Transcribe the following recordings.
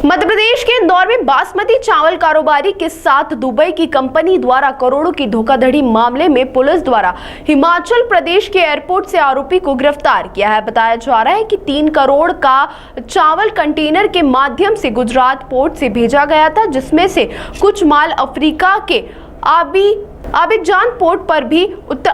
मध्य प्रदेश के इंदौर में बासमती चावल कारोबारी के साथ दुबई की कंपनी द्वारा करोड़ों की धोखाधड़ी मामले में पुलिस द्वारा हिमाचल प्रदेश के एयरपोर्ट से आरोपी को गिरफ्तार किया है। बताया जा रहा है कि 3 करोड़ का चावल कंटेनर के माध्यम से गुजरात पोर्ट से भेजा गया था, जिसमें से कुछ माल अफ्रीका के आबिदजान पोर्ट पर भी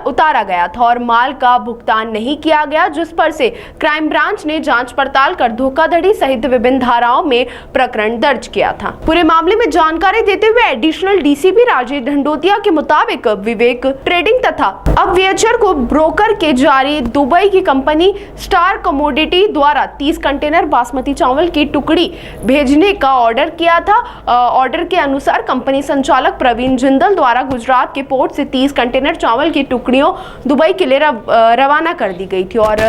उतारा गया था और माल का भुगतान नहीं किया गया, जिस पर से क्राइम ब्रांच ने जांच पड़ताल कर धोखाधड़ी सहित विभिन्न धाराओं में प्रकरण दर्ज किया था। पूरे मामले में जानकारी देते हुए एडिशनल डीसीपी राजेश ढंडोतिया के मुताबिक विवेक ट्रेडिंग तथा अववेचर को ब्रोकर के जारी दुबई की कंपनी स्टार कमोडिटी द्वारा 30 कंटेनर बासमती चावल की टुकड़ी भेजने का ऑर्डर किया था। ऑर्डर के अनुसार कंपनी संचालक प्रवीण जिंदल द्वारा गुजरात के पोर्ट से 30 कंटेनर चावल की टुकड़ियों दुबई के लिए रवाना कर दी गई थी और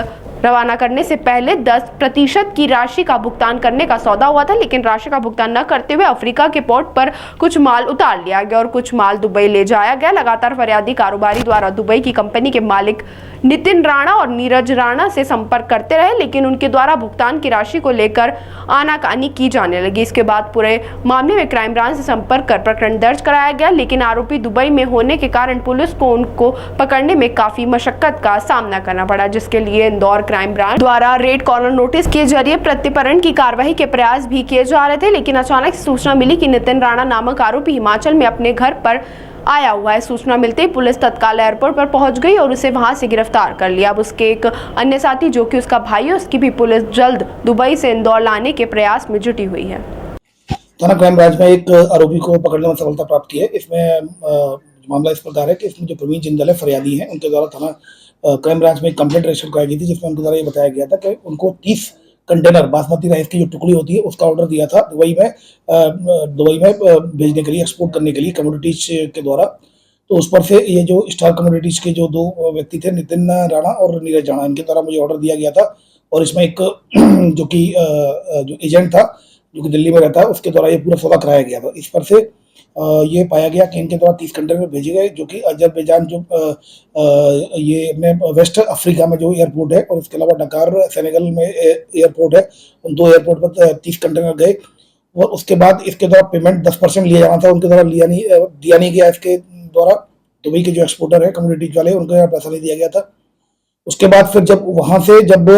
रवाना करने से पहले 10% की राशि का भुगतान करने का सौदा हुआ था, लेकिन राशि का भुगतान न करते हुए अफ्रीका के पोर्ट पर कुछ माल उतार लिया गया और कुछ माल दुबई ले जाया गया। लगातार फरियादी कारोबारी द्वारा दुबई की कंपनी के मालिक नितिन राणा और नीरज राणा से संपर्क करते रहे, लेकिन उनके द्वारा भुगतान की राशि को लेकर आनाकानी की जाने लगी। इसके बाद पूरे मामले में क्राइम ब्रांच से संपर्क कर प्रकरण दर्ज कराया गया, लेकिन आरोपी दुबई में होने के कारण पुलिस को उनको पकड़ने में काफी मशक्कत का सामना करना पड़ा, जिसके लिए इंदौर क्राइम ब्रांच द्वारा रेड कॉर्नर नोटिस के जरिए प्रत्यर्पण की कार्रवाई के प्रयास भी किए जा रहे थे। लेकिन अचानक सूचना मिली कि नितिन राणा नामक आरोपी हिमाचल में अपने घर पर आया हुआ है। सूचना मिलते ही पुलिस तत्काल एयरपोर्ट पर पहुंच गई और उसे वहां से गिरफ्तार कर लिया। अब उसके एक अन्य साथी जो कि उसका भाई है, उसकी भी पुलिस जल्द दुबई से इंदौर लाने के प्रयास में जुटी हुई है। थाना क्राइम ब्रांच में एक आरोपी को पकड़ने में सफलता प्राप्त की है। इसमें मामला इस प्रकार है कि इसमें जो प्रवीण जिंदल है फरियादी हैं, उनके द्वारा थाना क्राइम ब्रांच में एक कंप्लेंट रजिस्टर कराई गई थी, जिसमें उनके द्वारा ये बताया गया था कि उनको 30 कंटेनर बासमती राइस की जो टुकड़ी होती है उसका ऑर्डर दिया था दुबई में भेजने के लिए, एक्सपोर्ट करने के लिए कमोडिटीज के द्वारा। तो उस पर से ये जो स्टार कमोडिटीज के जो 2 व्यक्ति थे, नितिन राणा और नीरज राणा, इनके द्वारा मुझे ऑर्डर दिया गया था और इसमें एक जो एजेंट था जो कि दिल्ली में रहता है, उसके द्वारा ये पूरा सौदा कराया गया था। इस पर से ये पाया गया कि इनके द्वारा 30 कंटेनर भेजे गए, जो कि अजरबैजान जो ये वेस्ट अफ्रीका में जो एयरपोर्ट है और इसके अलावा डकार सेनेगल में एयरपोर्ट है, उन 2 एयरपोर्ट पर 30 कंटेनर गए और उसके बाद इसके द्वारा पेमेंट 10% लिया जाना था, उनके द्वारा दिया नहीं गया। इसके द्वारा दुबई के जो एक्सपोर्टर है कम्युनिटीज वाले, उनको पैसा नहीं दिया गया था। उसके बाद फिर जब वहां से जब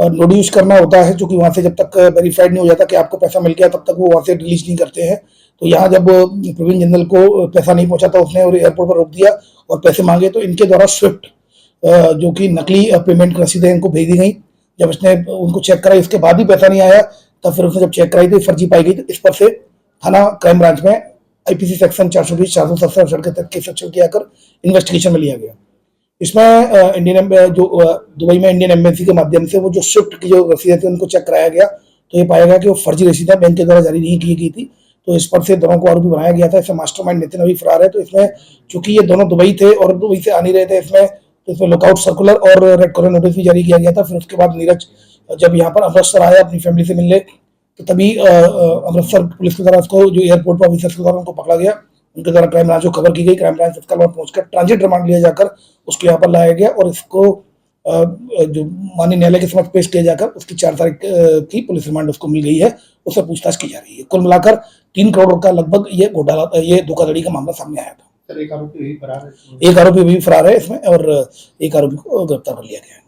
नोटिस करना होता है, क्योंकि वहां से जब तक वेरीफाइड नहीं हो जाता कि आपको पैसा मिल गया, तब तक वो वहां से रिलीज नहीं करते हैं। तो यहाँ जब प्रवीण जिंदल को पैसा नहीं पहुंचा था, उसने और एयरपोर्ट पर रोक दिया और पैसे मांगे, तो इनके द्वारा स्विफ्ट जो कि नकली पेमेंट रसीदें इनको भेज दी गई। जब इसने उनको चेक कराई, उसके बाद भी पैसा नहीं आया, तब फिर उसने जब चेक कराई तो फर्जी पाई गई। तो इस पर से थाना क्राइम ब्रांच में IPC सेक्शन 420, 470 के सेक्शन किया कर इन्वेस्टिगेशन में लिया गया। इसमें इंडियन जो दुबई में इंडियन एम्बेसी के माध्यम से वो जो स्विफ्ट की जो रसीदें थी उनको चेक कराया गया, तो ये पाया गया कि वो फर्जी रसीदें बैंक के द्वारा जारी नहीं की गई थी। तो इस पर से दोनों को आरोपी बनाया गया था। इसमें मास्टरमाइंड नितिन अभी फरार है। तो इसमें चूंकि ये दोनों दुबई थे और दुबई से आ नहीं रहे थे, इसमें लुकआउट सर्कुलर और रेड कॉर्नर नोटिस भी जारी किया गया था। फिर उसके बाद नीरज जब यहाँ पर अमृतसर आया अपनी फैमिली से मिलने, तो तभी अमृतसर पुलिस के द्वारा उसको जो एयरपोर्ट पर ऑफिसर्स के द्वारा उनको पकड़ा गया। उनके द्वारा क्राइम ब्रांच को खबर की गई। क्राइम ब्रांच तत्काल वहां पहुंचकर ट्रांजिट रिमांड लिया जाकर उसको यहाँ पर लाया गया और इसको जो माननीय न्यायालय के समक्ष पेश किया जाकर उसकी 4 तारीख की पुलिस रिमांड उसको मिल गई है, उससे पूछताछ की जा रही है। कुल मिलाकर 3 करोड़ का लगभग ये धोखाधड़ी का मामला सामने आया था। एक आरोपी भी फरार है, एक आरोपी भी फरार है इसमें और एक आरोपी को गिरफ्तार कर लिया गया है।